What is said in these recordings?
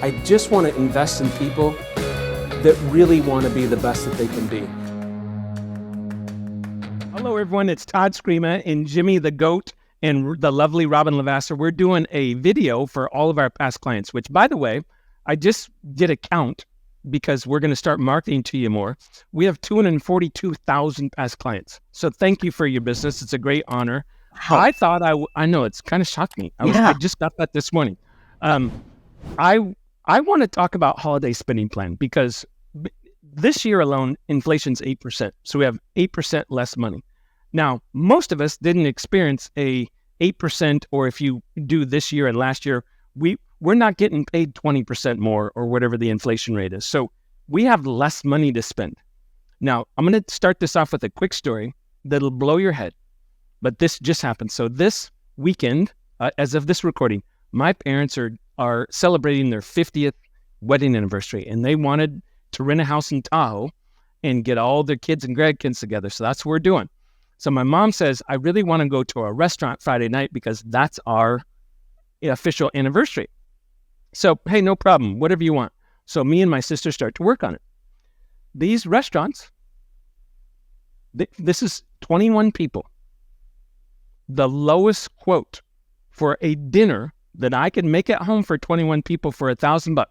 I just want to invest in people that really want to be the best that they can be. Hello, everyone. It's Todd Scrima and Jimmy the Goat and the lovely Robyn LaVassaur. We're doing a video for all of our past clients, which, by the way, I just did a count because we're going to start marketing to you more. We have 242,000 past clients. So thank you for your business. It's a great honor. Wow. I thought I know it's kind of shocked me. I just got that this morning. I want to talk about holiday spending plan because this year alone, inflation's 8%. So we have 8% less money. Now, most of us didn't experience a 8%, or if you do this year and last year, we're not getting paid 20% more or whatever the inflation rate is. So we have less money to spend. Now, I'm going to start this off with a quick story that'll blow your head, but this just happened. So this weekend, as of this recording, my parents are celebrating their 50th wedding anniversary, and they wanted to rent a house in Tahoe and get all their kids and grandkids together. So that's what we're doing. So my mom says, I really want to go to a restaurant Friday night because that's our official anniversary. So, hey, no problem, whatever you want. So me and my sister start to work on it. These restaurants, this is 21 people. The lowest quote for a dinner that I could make at home for 21 people for $1,000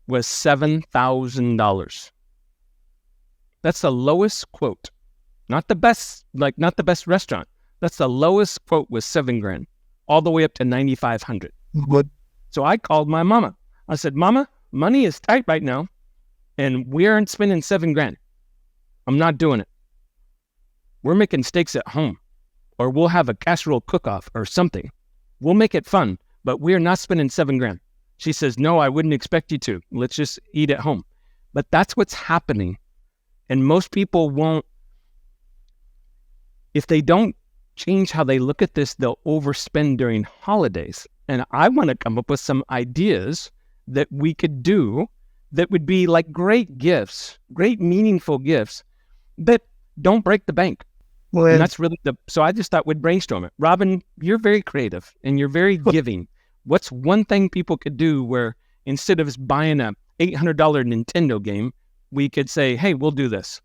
was $7,000. That's the lowest quote. Not the best restaurant. That's the lowest quote was $7,000, all the way up to $9,500. What? So I called my mama. I said, Mama, money is tight right now, and we aren't spending $7,000. I'm not doing it. We're making steaks at home, or we'll have a casserole cook-off or something. We'll make it fun, but we're not spending $7,000. She says, no, I wouldn't expect you to. Let's just eat at home. But that's what's happening. And most people won't, if they don't change how they look at this, they'll overspend during holidays. And I want to come up with some ideas that we could do that would be like great gifts, great meaningful gifts that don't break the bank. Well, and that's really so I just thought we'd brainstorm it. Robyn, you're very creative and you're very giving. What's one thing people could do where instead of us buying a $800 Nintendo game, we could say, hey, we'll do this?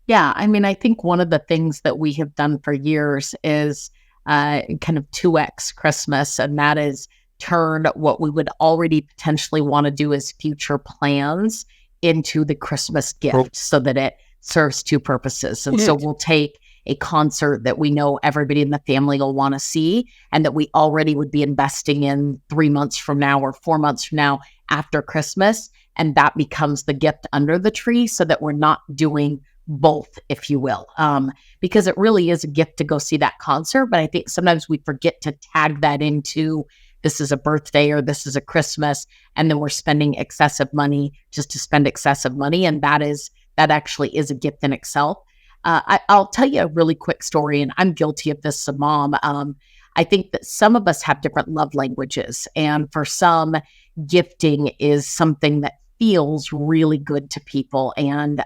Yeah, I mean, I think one of the things that we have done for years is kind of 2X Christmas, and that is turn what we would already potentially want to do as future plans into the Christmas gift so that it serves two purposes. And so we'll take a concert that we know everybody in the family will want to see and that we already would be investing in 3 months from now or 4 months from now after Christmas. And that becomes the gift under the tree so that we're not doing both, if you will, because it really is a gift to go see that concert. But I think sometimes we forget to tag that into this is a birthday or this is a Christmas, and then we're spending excessive money just to spend excessive money. And that actually is a gift in itself. I'll tell you a really quick story, and I'm guilty of this as a mom. I think that some of us have different love languages, and for some, gifting is something that feels really good to people, and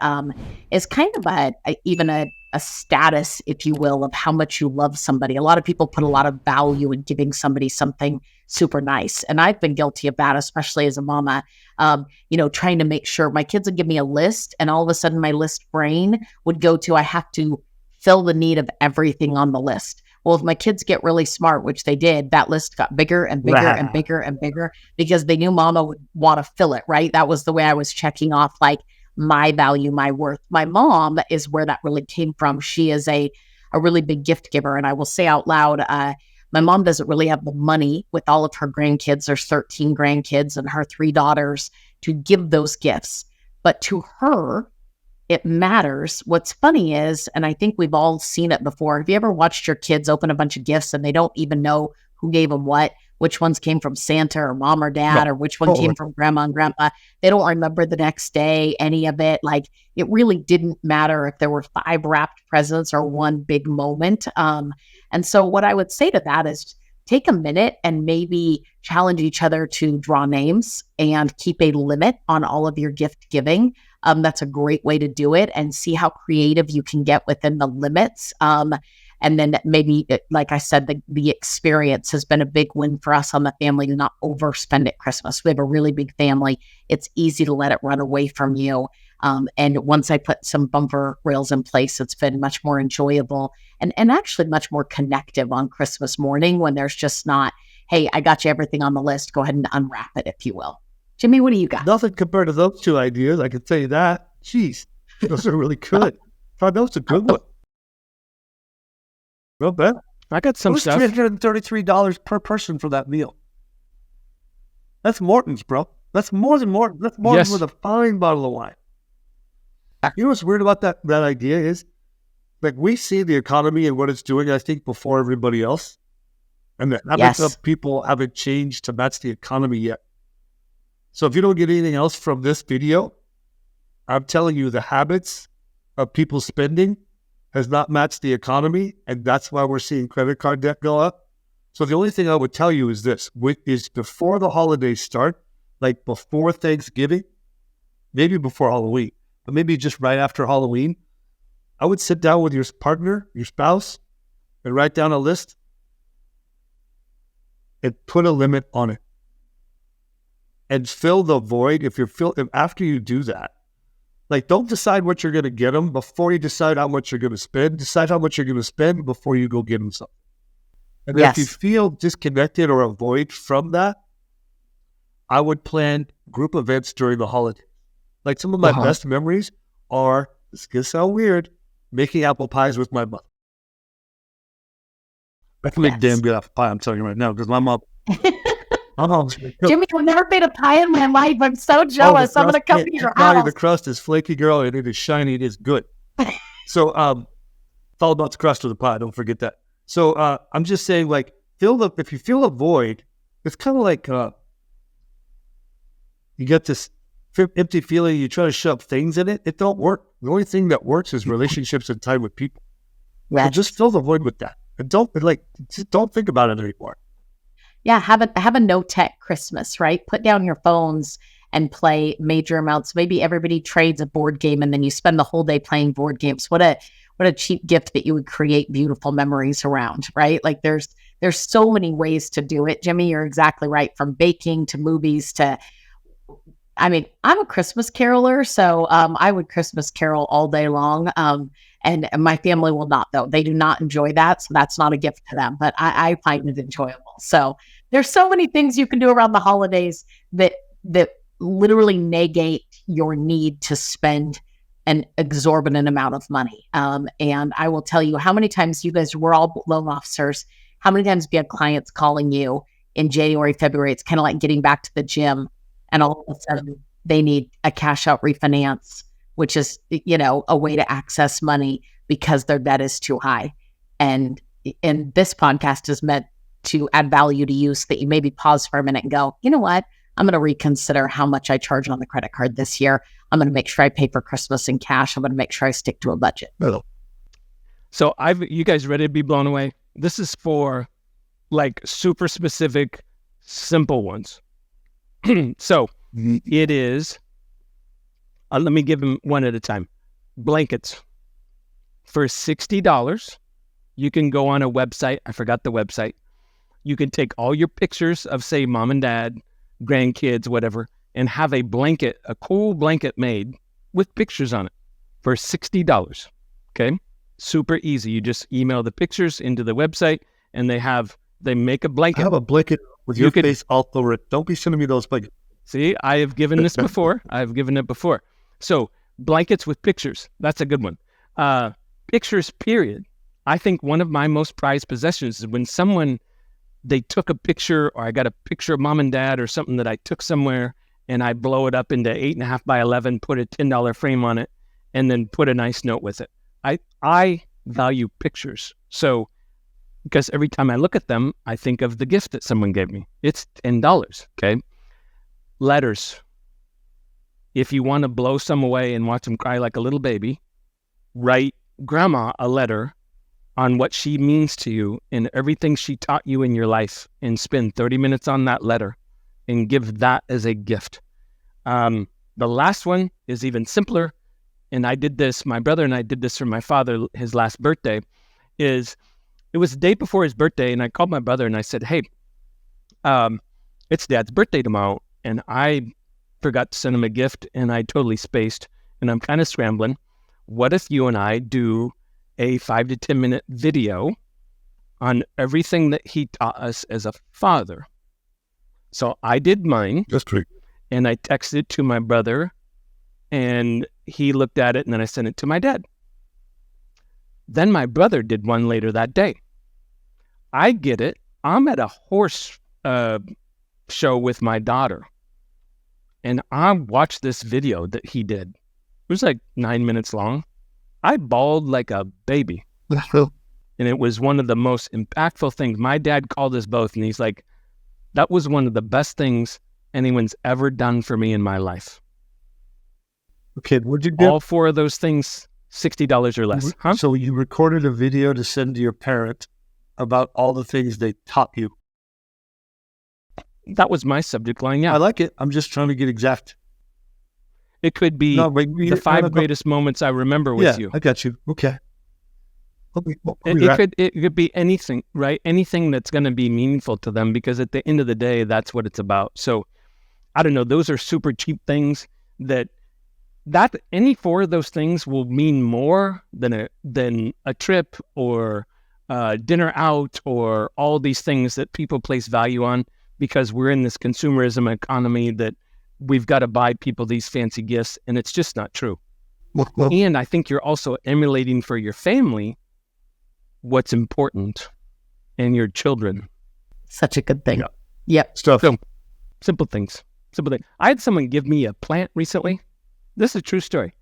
is kind of even a status, if you will, of how much you love somebody. A lot of people put a lot of value in giving somebody something super nice, and I've been guilty of that, especially as a mama. Trying to make sure my kids would give me a list, and all of a sudden my list brain would go to I have to fill the need of everything on the list. Well, if my kids get really smart, which they did, that list got bigger and bigger and bigger and bigger because they knew mama would want to fill it, right? That was the way I was checking off like my value, my worth. My mom is where that really came from. She is a really big gift giver. And I will say out loud, my mom doesn't really have the money with all of her grandkids. There's 13 grandkids and her 3 daughters to give those gifts. But to her, it matters. What's funny is, and I think we've all seen it before, have you ever watched your kids open a bunch of gifts and they don't even know who gave them what, which ones came from Santa or mom or dad, or which one came from grandma and grandpa? They don't remember the next day, any of it. Like, it really didn't matter if there were 5 wrapped presents or one big moment. And so what I would say to that is take a minute and maybe challenge each other to draw names and keep a limit on all of your gift giving. That's a great way to do it, and see how creative you can get within the limits. And then maybe, like I said, the experience has been a big win for us on the family to not overspend at Christmas. We have a really big family. It's easy to let it run away from you. And once I put some bumper rails in place, it's been much more enjoyable and actually much more connective on Christmas morning when there's just not, hey, I got you everything on the list. Go ahead and unwrap it, if you will. Jimmy, what do you got? Nothing compared to those two ideas. I can tell you that. Jeez, those are really good. That was a good one. Real bad. I got some stuff. $333 per person for that meal. That's Morton's, bro. That's more than Morton. That's Morton's with a fine bottle of wine. You know what's weird about that idea is, like, we see the economy and what it's doing, I think, before everybody else. And the habits of people haven't changed to match the economy yet. So if you don't get anything else from this video, I'm telling you the habits of people spending has not matched the economy, and that's why we're seeing credit card debt go up. So the only thing I would tell you is this, is before the holidays start, like before Thanksgiving, maybe before Halloween, but maybe just right after Halloween, I would sit down with your partner, your spouse, and write down a list and put a limit on it. And fill the void if after you do that. Like, don't decide what you're going to get them before you decide how much you're going to spend. Decide how much you're going to spend before you go get them something. And if you feel disconnected or a void from that, I would plan group events during the holiday. Like, some of my best memories are, this can sound weird, making apple pies with my mother. I can make damn good apple pie, I'm telling you right now, because my mom... Jimmy, I've never made a pie in my life. I'm so jealous. I'm going to come to your house. The crust is flaky, girl, and it is shiny. It is good. So, it's all about the crust of the pie. Don't forget that. So, I'm just saying, like, if you feel a void, it's kind of like you get this empty feeling. You try to shove things in it. It don't work. The only thing that works is relationships and time with people. So just fill the void with that, and don't think about it anymore. Yeah, have a no-tech Christmas, right? Put down your phones and play major amounts. Maybe everybody trades a board game and then you spend the whole day playing board games. What a cheap gift that you would create beautiful memories around, right? Like there's so many ways to do it. Jimmy, you're exactly right. From baking to movies to, I mean, I'm a Christmas caroler, so I would Christmas carol all day long. And my family will not, though. They do not enjoy that, so that's not a gift to them. But I find it enjoyable. So there's so many things you can do around the holidays that literally negate your need to spend an exorbitant amount of money. And I will tell you how many times we're all loan officers, how many times we had clients calling you in January, February. It's kind of like getting back to the gym, and all of a sudden they need a cash out refinance, which is, a way to access money because their debt is too high. And this podcast is meant to add value to you so that you maybe pause for a minute and go, you know what? I'm going to reconsider how much I charge on the credit card this year. I'm going to make sure I pay for Christmas in cash. I'm going to make sure I stick to a budget. So you guys ready to be blown away? This is for like super specific, simple ones. So it is, let me give them one at a time. Blankets. For $60, you can go on a website. I forgot the website. You can take all your pictures of, say, mom and dad, grandkids, whatever, and have a cool blanket made with pictures on it for $60. Okay? Super easy. You just email the pictures into the website, and they make a blanket. I have a blanket with your face all over it. Don't be sending me those blankets. See, I have given this before. I've given it before. So blankets with pictures. That's a good one. Pictures, period. I think one of my most prized possessions is when they took a picture, or I got a picture of mom and dad or something that I took somewhere, and I blow it up into 8.5 by 11, put a $10 frame on it, and then put a nice note with it. I value pictures. So, because every time I look at them, I think of the gift that someone gave me. It's $10, okay? Letters. If you want to blow some away and watch them cry like a little baby, write grandma a letter on what she means to you and everything she taught you in your life, and spend 30 minutes on that letter and give that as a gift. The last one is even simpler. And my brother and I did this for my father, his last birthday, is it was the day before his birthday, and I called my brother and I said, hey, it's Dad's birthday tomorrow, and I forgot to send him a gift, and I totally spaced, and I'm kind of scrambling. What if you and I do a 5 to 10 minute video on everything that he taught us as a father? So I did mine. That's pretty good. And I texted it to my brother, and he looked at it, and then I sent it to my dad. Then my brother did one later that day. I get it. I'm at a horse show with my daughter, and I watched this video that he did. It was like 9 minutes long. I bawled like a baby. And it was one of the most impactful things. My dad called us both, and he's like, that was one of the best things anyone's ever done for me in my life. Okay, what'd you do? All 4 of those things, $60 or less. Huh? So you recorded a video to send to your parent about all the things they taught you. That was my subject line, yeah. I like it. I'm just trying to get exact. It could be the 5 greatest moments I remember with you. I got you. Okay. It could be anything, right? Anything that's going to be meaningful to them, because at the end of the day, that's what it's about. So I don't know. Those are super cheap things that any 4 of those things will mean more than a trip or dinner out or all these things that people place value on, because we're in this consumerism economy that we've got to buy people these fancy gifts, and it's just not true. And I think you're also emulating for your family what's important and your children. Such a good thing. Yeah. Yep. Stuff. So, simple things. I had someone give me a plant recently. This is a true story.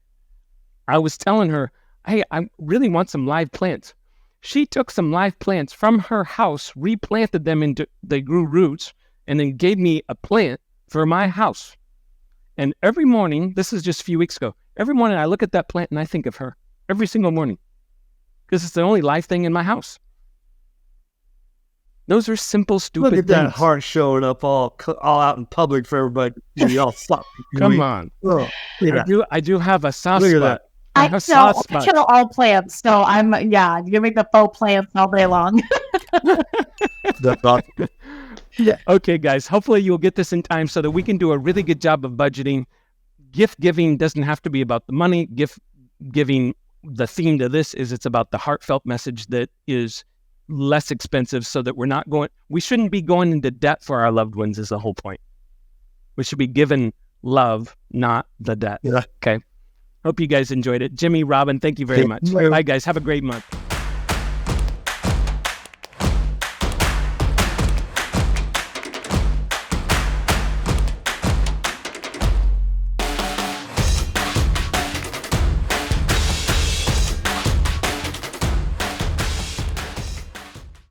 I was telling her, hey, I really want some live plants. She took some live plants from her house, replanted them they grew roots, and then gave me a plant for my house. And every morning, this is just a few weeks ago, every morning I look at that plant and I think of her. Every single morning. Because it's the only live thing in my house. Those are simple, stupid Look at things. that heart showing up all out in public for everybody. All fuck. Come on. Oh, yeah. I do have a soft Look at spot. that. I have a soft spot. kill all plants. So you make the faux plants all day long. That's awesome. Yeah. Okay, guys. Hopefully you'll get this in time so that we can do a really good job of budgeting. Gift giving doesn't have to be about the money. Gift giving, the theme to this is it's about the heartfelt message that is less expensive, so that we shouldn't be going into debt for our loved ones is the whole point. We should be given love, not the debt. Yeah. Okay. Hope you guys enjoyed it. Jimmy, Robyn, thank you very much. Bye, guys. Have a great month.